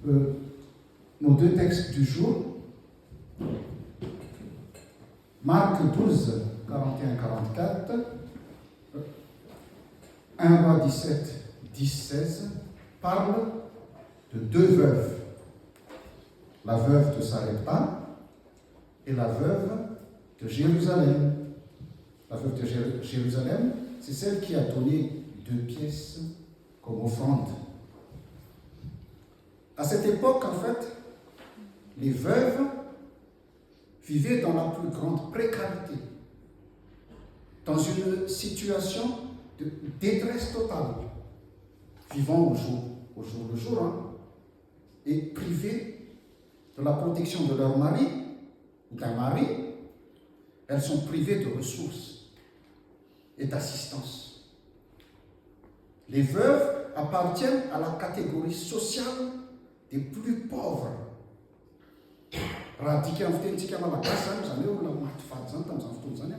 nos deux textes du jour. Marc 12, 41-44, 1 Roi 17, 10-16, parle de deux veuves. La veuve de Sarepta et la veuve de Jérusalem. La veuve de Jérusalem, c'est celle qui a donné 2 pièces comme offrande. À cette époque, en fait, les veuves vivaient dans la plus grande précarité, dans une situation de détresse totale, vivant au jour le jour, et privées de la protection de leur mari ou d'un mari. Elles sont privées de ressources et d'assistance. Les veuves appartiennent à la catégorie sociale des plus pauvres. Raha dika amin'nyfitentsika malagasy zany zany hoe olona maty fady zany tamin'izany fotoana zany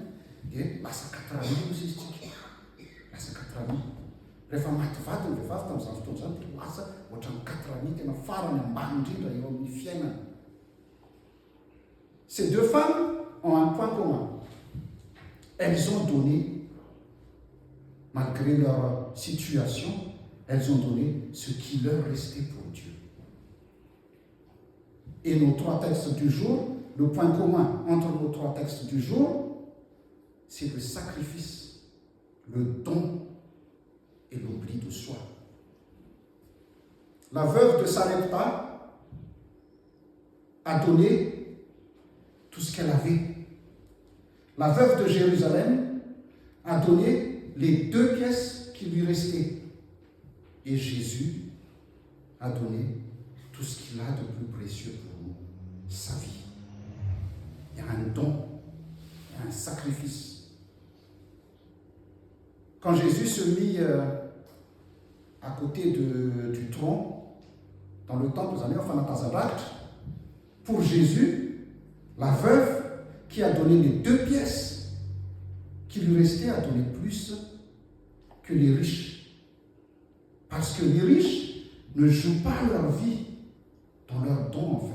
dia lasa 4 izy tsika. Lasa 4 rehefa maty vady ny vehivavy tamin'izany fotoana zany dia lasa ohatran'ny 4 tena farany ambany indrindra eo amin'ny fiainana. Ces deux femmes ont un point commun. Elles ont donné, malgré leur situation, elles ont donné ce qui leur restait pour Dieu. Et nos 3 textes du jour, le point commun entre nos 3 textes du jour, c'est le sacrifice, le don et l'oubli de soi. La veuve de Sarepta a donné tout ce qu'elle avait. La veuve de Jérusalem a donné les 2 pièces qui lui restaient. Et Jésus a donné tout ce qu'il a de plus précieux pour nous, sa vie. Il y a un don, il y a un sacrifice. Quand Jésus se mit à côté du tronc, dans le temple, vous allez enfin à Tazarat, pour Jésus, la veuve qui a donné les 2 pièces qui lui restaient a donné plus que les riches. Parce que les riches ne jouent pas leur vie dans leur don, en fait.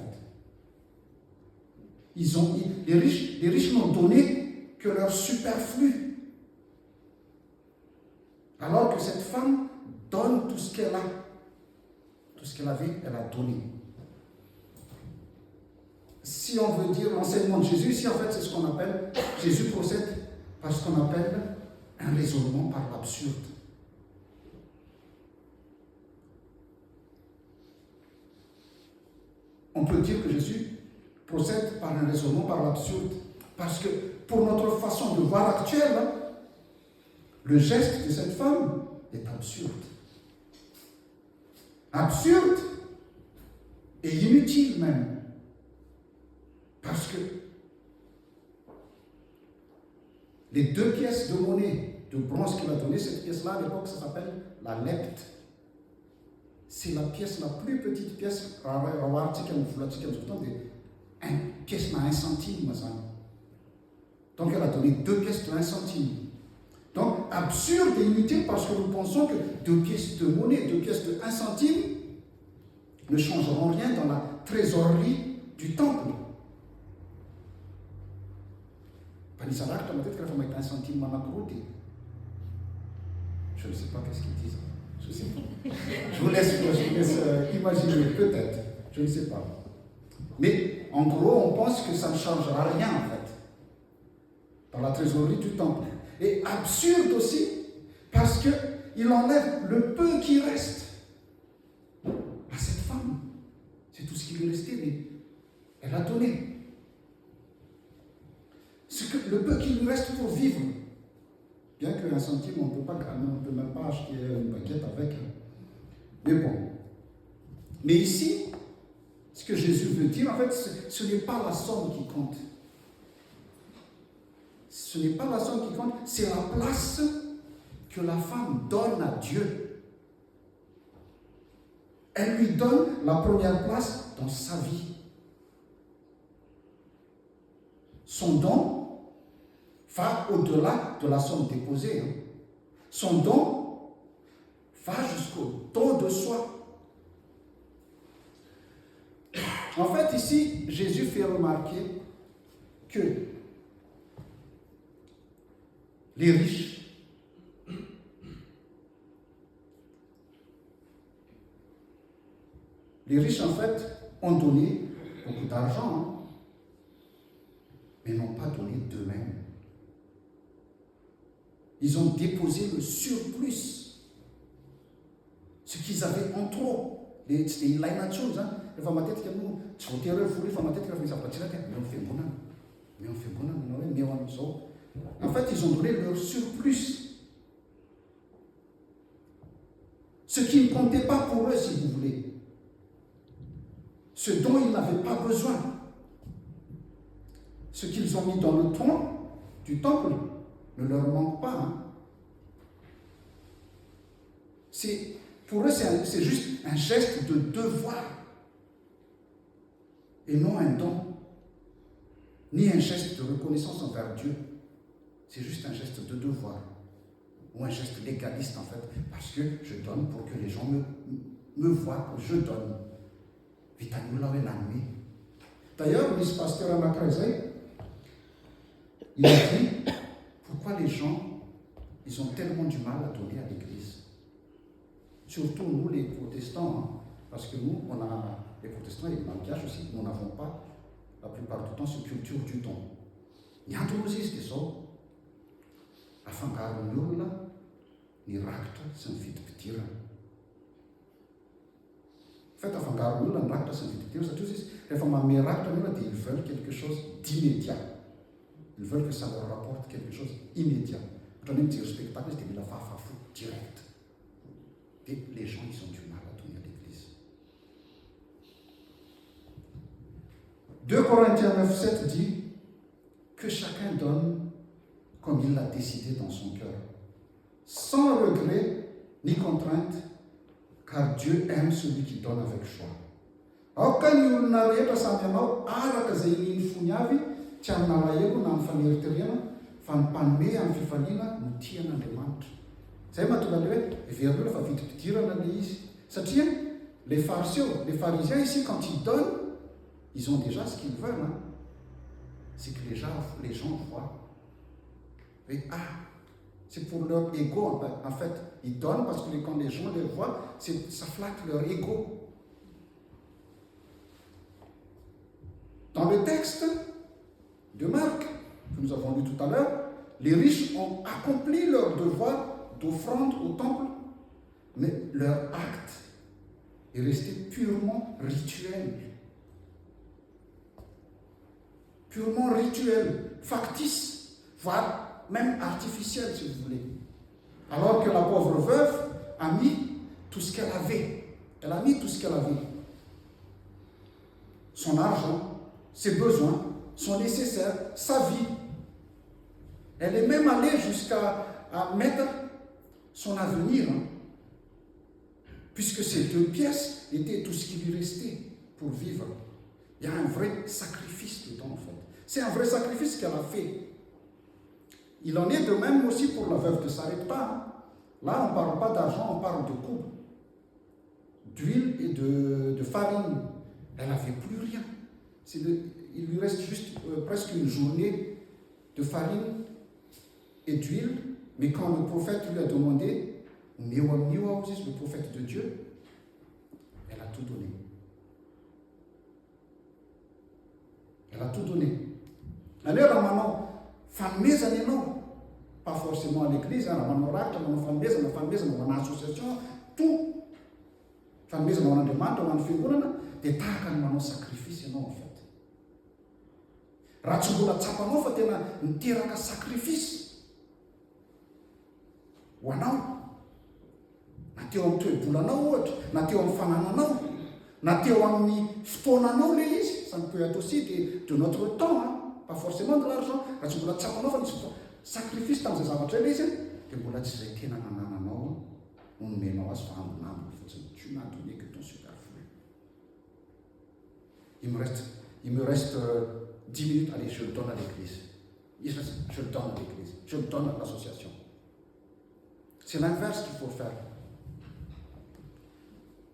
Les riches n'ont donné que leur superflu. Alors que cette femme donne tout ce qu'elle a. Tout ce qu'elle avait, elle a donné. Si on veut dire l'enseignement de Jésus, ici en fait c'est ce qu'on appelle, Jésus procède par ce qu'on appelle un raisonnement par l'absurde. On peut dire que Jésus procède par un raisonnement par l'absurde, parce que pour notre façon de voir actuelle, le geste de cette femme est absurde. Absurde et inutile même. Parce que les 2 pièces de monnaie de bronze qu'il a données, cette pièce-là, à l'époque, ça s'appelle la lepte. C'est la pièce, la plus petite pièce, une pièce à 1 centime. Donc elle a donné 2 pièces de 1 centime. Donc absurde et inutile parce que nous pensons que 2 pièces de monnaie, 2 pièces de 1 centime ne changeront rien dans la trésorerie du temple. Peut-être que la femme est 1 centime manakrouté. Je ne sais pas qu'est-ce qu'ils disent. Je sais pas. Je vous laisse imaginer, peut-être. Je ne sais pas. Mais en gros, on pense que ça ne changera rien en fait dans la trésorerie du temple. Et absurde aussi parce qu'il enlève le peu qui reste à cette femme. C'est tout ce qui lui restait, mais elle a donné. Le peu qui lui reste pour vivre. Bien qu'1 centime, on ne peut même pas acheter une baguette avec. Mais bon. Mais ici, ce que Jésus veut dire, en fait, ce n'est pas la somme qui compte. Ce n'est pas la somme qui compte, c'est la place que la femme donne à Dieu. Elle lui donne la première place dans sa vie. Son don va au-delà de la somme déposée. Son don va jusqu'au don de soi. En fait, ici, Jésus fait remarquer que les riches en fait, ont donné beaucoup d'argent, hein, mais n'ont pas donné d'eux-mêmes. Ils ont déposé le surplus, ce qu'ils avaient en trop. C'était ilaina intsony hein. Rehefa matetika moa tsy voatery hoe vory fa matetika rehefa zavatra tsiraka meo fiangonana na hoe meo amin'izao. En fait, ils ont donné leur surplus. Ce qui ne comptait pas pour eux, si vous voulez. Ce dont ils n'avaient pas besoin. Ce qu'ils ont mis dans le tronc du temple ne leur manque pas. Hein. Pour eux, c'est juste un geste de devoir et non un don, ni un geste de reconnaissance envers Dieu. C'est juste un geste de devoir ou un geste légaliste en fait, parce que je donne pour que les gens me voient que je donne. D'ailleurs, le pasteur Amakrezé, il a dit pourquoi les gens ils ont tellement du mal à donner à l'Église. Surtout nous les protestants, hein, parce que nous, les protestants et les malgaches aussi, nous n'avons pas la plupart du temps cette culture du don. Il y a un existe ça. Afangaron'ny olona ny rakitra sy ny vidim-pidirana. En fait, afangaron'ny olona ny rakitra sy ny vidim-pidirana satria izy rehefa manome rakitra ny olona dia ils veulent quelque chose d'immédiat. Ils veulent que ça leur rapporte quelque chose immédiat. Ohatrany hoe mijery spectacle izy dia mila fahafahafo direct. Et les gens, ils ont du mal à donner à l'Église. 2 Corinthiens 9, 7 dit que chacun donne comme il l'a décidé dans son cœur, sans regret ni contrainte, car Dieu aime celui qui donne avec joie. Aoka ny olona rehetra samy ianao araka izay iny fony avy, tsy amin'ny alahelo na amin'ny faneriterena, fa ny mpanome amin'ny fifaliana no tian'Andriamanitra. Zay mahatonga le hoe heverina fa vidim-pidirana le izy. Satria les pharisiens ici, quand ils donnent, ils ont déjà ce qu'ils veulent. Hein. C'est que les gens voient. Et c'est pour leur ego en fait. Ils donnent parce que quand les gens les voient, ça flatte leur ego. Dans le texte de Marc, que nous avons lu tout à l'heure, les riches ont accompli leur devoir d'offrande au temple, mais leur acte est resté purement rituel. Purement rituel, factice, voire même artificiel si vous voulez. Alors que la pauvre veuve a mis tout ce qu'elle avait. Elle a mis tout ce qu'elle avait. Son argent, ses besoins, son nécessaire, sa vie. Elle est même allée jusqu'à mettre son avenir, hein, puisque ces 2 pièces étaient tout ce qui lui restait pour vivre. Il y a un vrai sacrifice dedans en fait. C'est un vrai sacrifice qu'elle a fait. Il en est de même aussi pour la veuve de Sarepta. Hein. Là, on ne parle pas d'argent, on parle de coupe, d'huile et de farine. Elle n'avait plus rien. Il lui reste juste presque une journée de farine et d'huile. Mais quand le prophète lui a demandé, le prophète de Dieu, elle a tout donné. Elle a tout donné. Alors, maintenant, famille, non. Pas forcément à l'église, on a une association, tout. Famille, on a des maths, on a des tahaka ny sacrifice ianao en fait. Raha tsy mbola tsapanao fa tena niteraka sacrifice ho anao, na teo amin'ny toe-bolanao ohatra, na teo amin'ny fanananao, na teo amin'ny fotoananao le izy, ça peut être aussi de notre temps, hein? Pas forcément de l'argent. Raha tsy mbola tsapanao fa nisy sacrifice tamin'izay zavatra ilay izy, dia mbola tsy izay tena nanananao no nomenao azy fa ambonambony fotsiny. Tu n'as donné que ton superflu. Il me reste 10 minutes, allez, je le donne à l'église. Je le donne à l'église, je le donne à l'association. C'est l'inverse qu'il faut faire.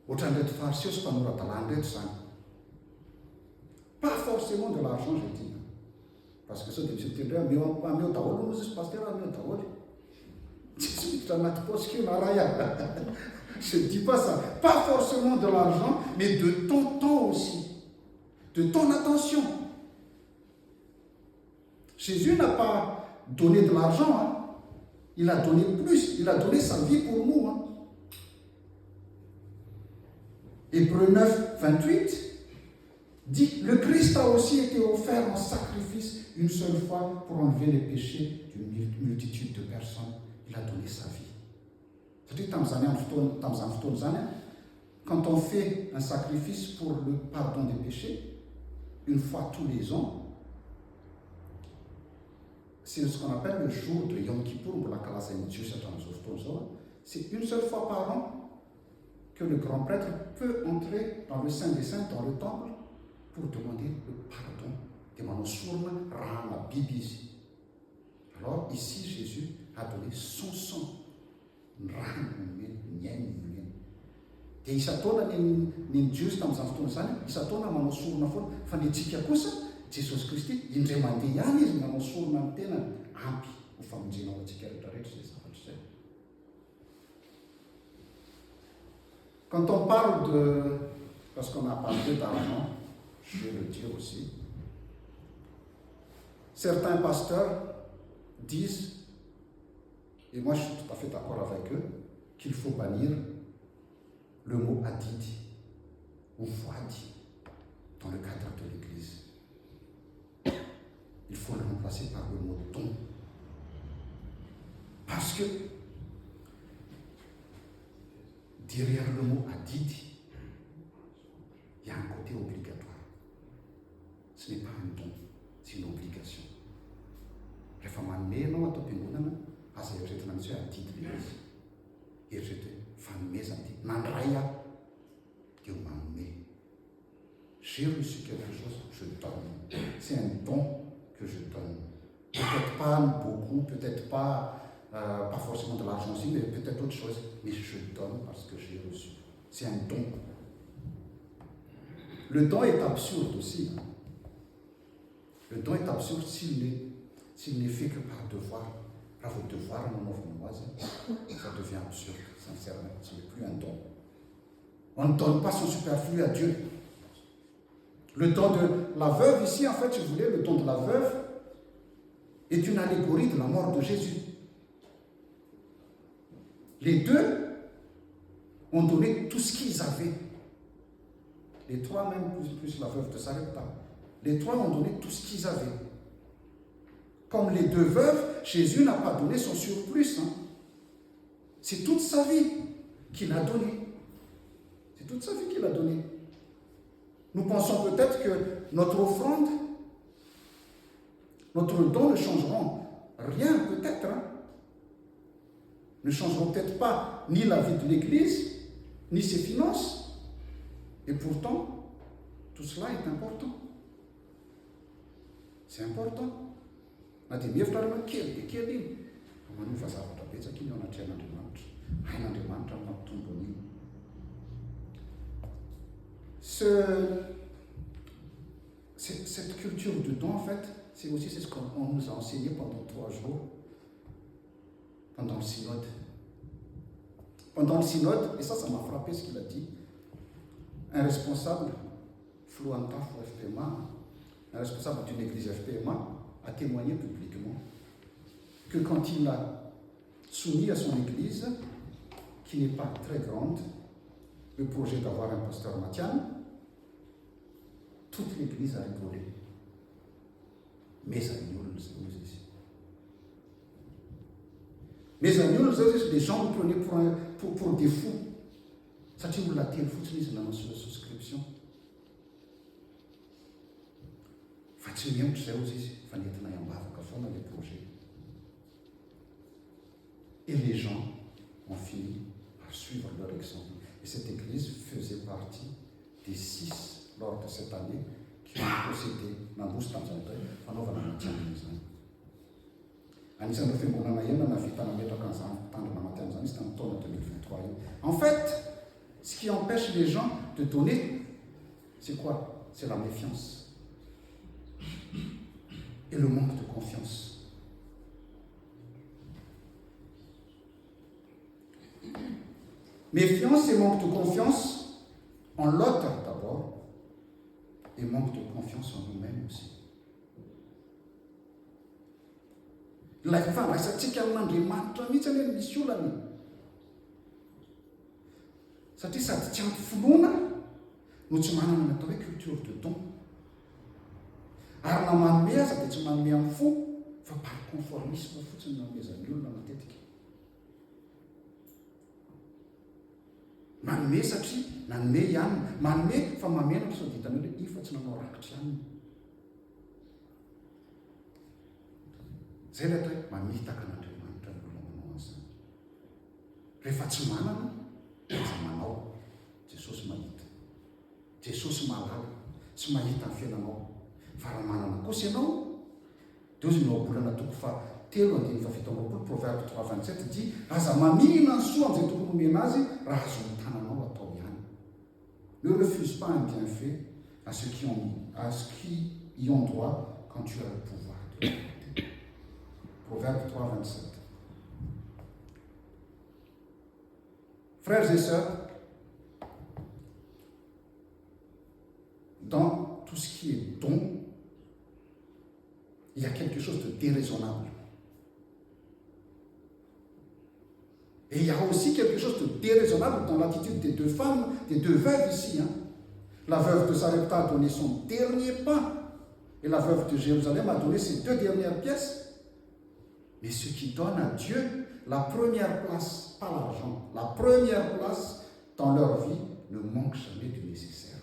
Ohatran'ireto fariseho sy mpanorata-dalàna reto zany. forcément de l'argent, je dis. Parce que ça, c'est le mais on va mieux t'avoir, nous, c'est pasteur, on va mieux t'avoir. Je ne dis pas ça. Pas forcément de l'argent, mais de ton temps aussi. De ton attention. Jésus n'a pas donné de l'argent. Hein. Il a donné plus. Il a donné sa vie pour nous. Hein. Hébreux 9, 28 dit, le Christ a aussi été offert en sacrifice une seule fois pour enlever les péchés d'une multitude de personnes. Il a donné sa vie. C'est-à-dire, quand on fait un sacrifice pour le pardon des péchés, une fois tous les ans, c'est ce qu'on appelle le jour de Yom Kippour, ou la c'est une seule fois par an que le grand prêtre peut entrer dans le Saint des Saints, dans le temple, pour demander le pardon des Manosourma Rama Bibizi. Alors ici, Jésus a donné son sang. Et il s'attend à une Dieu dans un temps il s'attend à Manosourma Fanetika Kosa, Jésus Christ, il demande Yanis Manosourma Tena, Ampi, ou Famjina Ticararet, quand on parle de. Parce qu'on a parlé d'argent, je vais le dire aussi. Certains pasteurs disent, et moi je suis tout à fait d'accord avec eux, qu'il faut bannir le mot adidi ou voadi dans le cadre de l'Église. Il faut le remplacer par le mot don. Parce que derrière le mot adidi, il y a un côté obligatoire. Ce n'est pas un don, c'est une obligation. Rehefa manome atao am-piangonana, aza eritreretina mihitsy hoe adidy le izy. Eritreretra hoe fanomezana ty nandray aho dia manome. J'ai reçu quelque chose, je donne. C'est un don que je donne. Peut-être pas beaucoup, peut-être pas forcément de l'argent aussi, mais peut-être autre chose. Mais je donne parce que j'ai reçu. C'est un don. Le don est absurde aussi. Hein. Le don est absurde s'il n'est fait que par devoir. Par vos devoirs, ça devient absurde, sincèrement. Ce n'est plus un don. On ne donne pas son superflu à Dieu. Le don de la veuve, ici, en fait, si vous voulez, le don de la veuve est une allégorie de la mort de Jésus. Les deux ont donné tout ce qu'ils avaient. Les trois, même plus la veuve de Sarepta. Les trois ont donné tout ce qu'ils avaient. Comme les deux veuves, Jésus n'a pas donné son surplus. Hein. C'est toute sa vie qu'il a donné. C'est toute sa vie qu'il a donné. Nous pensons peut-être que notre offrande, notre don ne changeront rien, peut-être. Hein. Ne changeront peut-être pas ni la vie de l'Église, ni ses finances. Et pourtant, tout cela est important. C'est important. Na dia mihevitra ary kely dia kely iny manova zavatra betsaka iny ao anaty ain'Andriamanitra. Ain'Andriamanitra mampitombo an'iny. Cette culture du don, en fait, c'est ce qu'on nous a enseigné pendant 3 jours, pendant le synode. Pendant le synode, et ça m'a frappé ce qu'il a dit, un responsable, Flouanta FPMA, un responsable d'une église FPMA, a témoigné publiquement que quand il a soumis à son église, qui n'est pas très grande, le projet d'avoir un pasteur Mathian, toute l'église a rigolé. Mes amis, les gens vous prenaient pour des fous. Ça tient la télé, c'est la notion de souscription. Et les gens ont fini par suivre leur exemple. Et cette église faisait partie des 6 lors de cette année qui ont procédé dans l'Oustanzantais en Ovanamatian. En fait, ce qui empêche les gens de donner, c'est quoi? C'est la méfiance. et le manque de confiance. Méfiance et manque de confiance en l'autre d'abord, et manque de confiance en nous-mêmes aussi. La fandraisantsika amin'Andriamanitra mihitsy anie misy olana. Satria sady tsy ampy finoana no tsy manana natao hoe culture de don. Ary na manome aza dia tsy manome amin'ny fo, fa par conformisme fotsiny nanomezan'ny olona matetika. Manome satria nanome ihany, manome fa mamena sao ditany hoe io fa tsy nanao rakitra ihany. Zay ilay atao hoe mamitaka an'Andriamanitra ny olona manao an'izany. Rehefa tsy manana, aza manao. Jesosy mahita. Jesosy mahalala, tsy mahita ny fiainanao. Fa raha manana kosa ianao, dia ozy mioabolana toko fa 3:7 Proverbe 3:27 dit aza mamina ny soa amin'izay tokony omena azy raha azo ny tananao atao ihany. Ne refuse pas un bienfait à ceux qui y ont droit quand tu as le pouvoir de le demander. Proverbe 3:27. Frères et sœurs, dans tout ce qui est don, il y a quelque chose de déraisonnable. Et il y a aussi quelque chose de déraisonnable dans l'attitude des deux femmes, des deux veuves ici. La veuve de Sarepta a donné son dernier pain, et la veuve de Jérusalem a donné ses 2 dernières pièces. Mais ceux qui donnent à Dieu la première place, pas l'argent, la première place dans leur vie ne manquent jamais du nécessaire.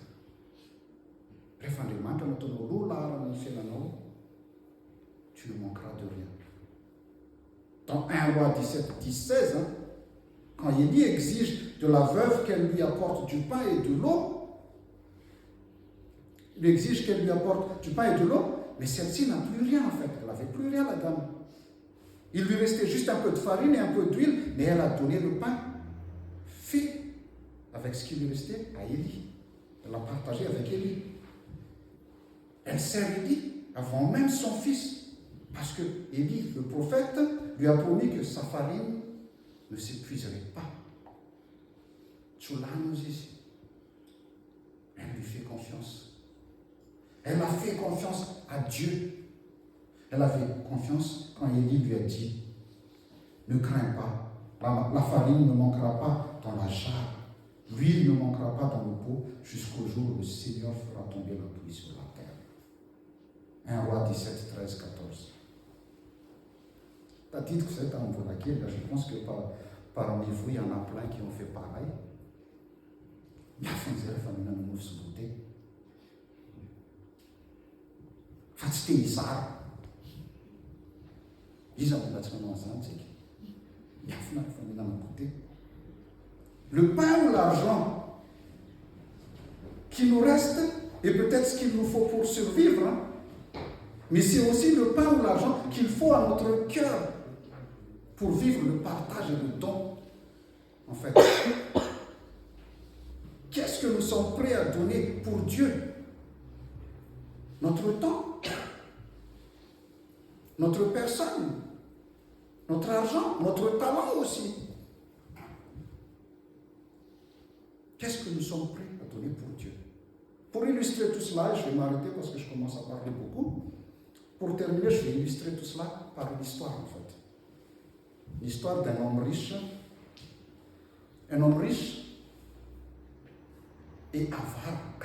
Rehefa Andriamanitra nataonao lohalahara ny fiainanao, tu ne manqueras de rien. Dans 1 Roi 17:16, quand Élie exige de la veuve qu'elle lui apporte du pain et de l'eau, il exige qu'elle lui apporte du pain et de l'eau, mais celle-ci n'a plus rien en fait. Elle n'avait plus rien, la dame. Il lui restait juste un peu de farine et un peu d'huile, mais elle a donné le pain fait avec ce qui lui restait à Élie. Elle l'a partagé avec Élie. Elle sert Élie avant même son fils, parce que Élie, le prophète, lui a promis que sa farine ne s'épuiserait pas. Elle lui fait confiance. Elle a fait confiance à Dieu. Elle avait confiance quand Élie lui a dit « Ne crains pas, la farine ne manquera pas dans la jarre, l'huile ne manquera pas dans le pot, jusqu'au jour où le Seigneur fera tomber la pluie sur la terre. » 1 Roi 17, 13, 14. À titre que c'est un peu laquelle, je pense que parmi vous, il y en a plein qui ont fait pareil. Il y a des familles qui ont fait beauté. C'était bizarre. Le pain ou l'argent qui nous reste, et peut-être ce qu'il nous faut pour survivre, mais c'est aussi le pain ou l'argent qu'il faut à notre cœur pour vivre le partage et le don. En fait, qu'est-ce que nous sommes prêts à donner pour Dieu? Notre temps, notre personne, notre argent, notre talent aussi. Qu'est-ce que nous sommes prêts à donner pour Dieu? Pour illustrer tout cela, je vais m'arrêter parce que je commence à parler beaucoup. Pour terminer, je vais illustrer tout cela par l'histoire en fait. L'histoire d'un homme riche. Un homme riche et avare.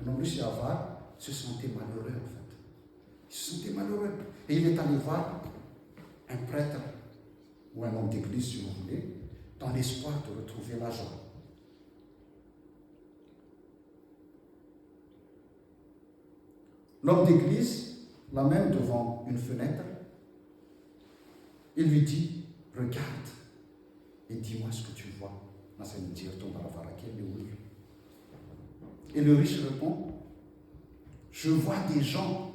Un homme riche et avare se sentait malheureux en fait. Il se sentait malheureux. Et il est allé voir un prêtre ou un homme d'église, si vous voulez, dans l'espoir de retrouver la joie. L'homme d'église l'amène devant une fenêtre. Il lui dit, regarde et dis-moi ce que tu vois. Et le riche répond, je vois des gens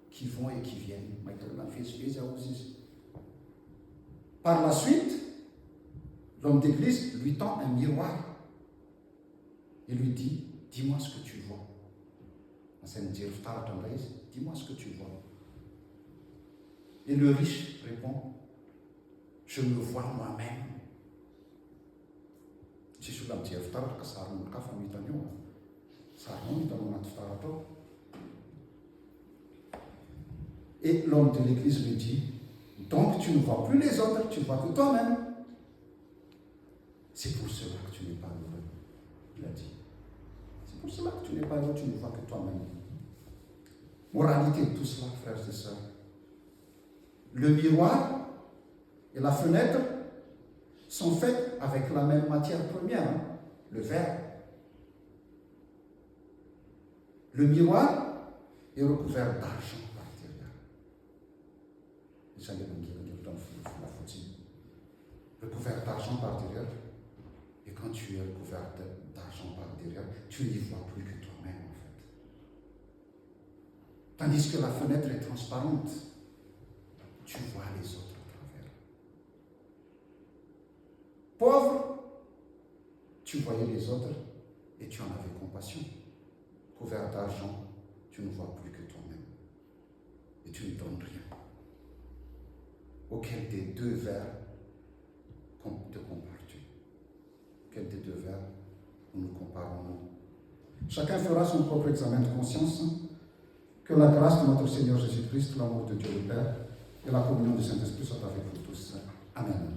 qui vont et qui viennent. Par la suite, l'homme d'église lui tend un miroir et lui dit, dis-moi ce que tu vois. Sen Jephthah dis-moi ce que tu vois. Et le riche répond, je me vois moi-même. Si je suis Jephthah, et l'homme de l'église lui dit, donc tu ne vois plus les autres, tu vois que toi-même. C'est pour cela que tu n'es pas heureux, il a dit. C'est pour cela que tu n'es pas heureux, tu ne vois que toi-même. Moralité de tout cela, frères et sœurs. Le miroir et la fenêtre sont faits avec la même matière première, hein, le verre. Le miroir est recouvert d'argent par derrière. Recouvert d'argent par derrière. Et quand tu es recouvert d'argent par derrière, tu n'y vois plus que toi-même en fait. Tandis que la fenêtre est transparente, tu vois les autres à travers. Pauvre, tu voyais les autres et tu en avais compassion. Couvert d'argent, tu ne vois plus que toi-même. Et tu ne donnes rien. Auquel des deux verres te compares-tu? Quel des deux verres nous nous comparons-nous? Chacun fera son propre examen de conscience. Que la grâce de notre Seigneur Jésus-Christ, l'amour de Dieu le Père et la communion du Saint-Esprit soient avec vous tous. Amen.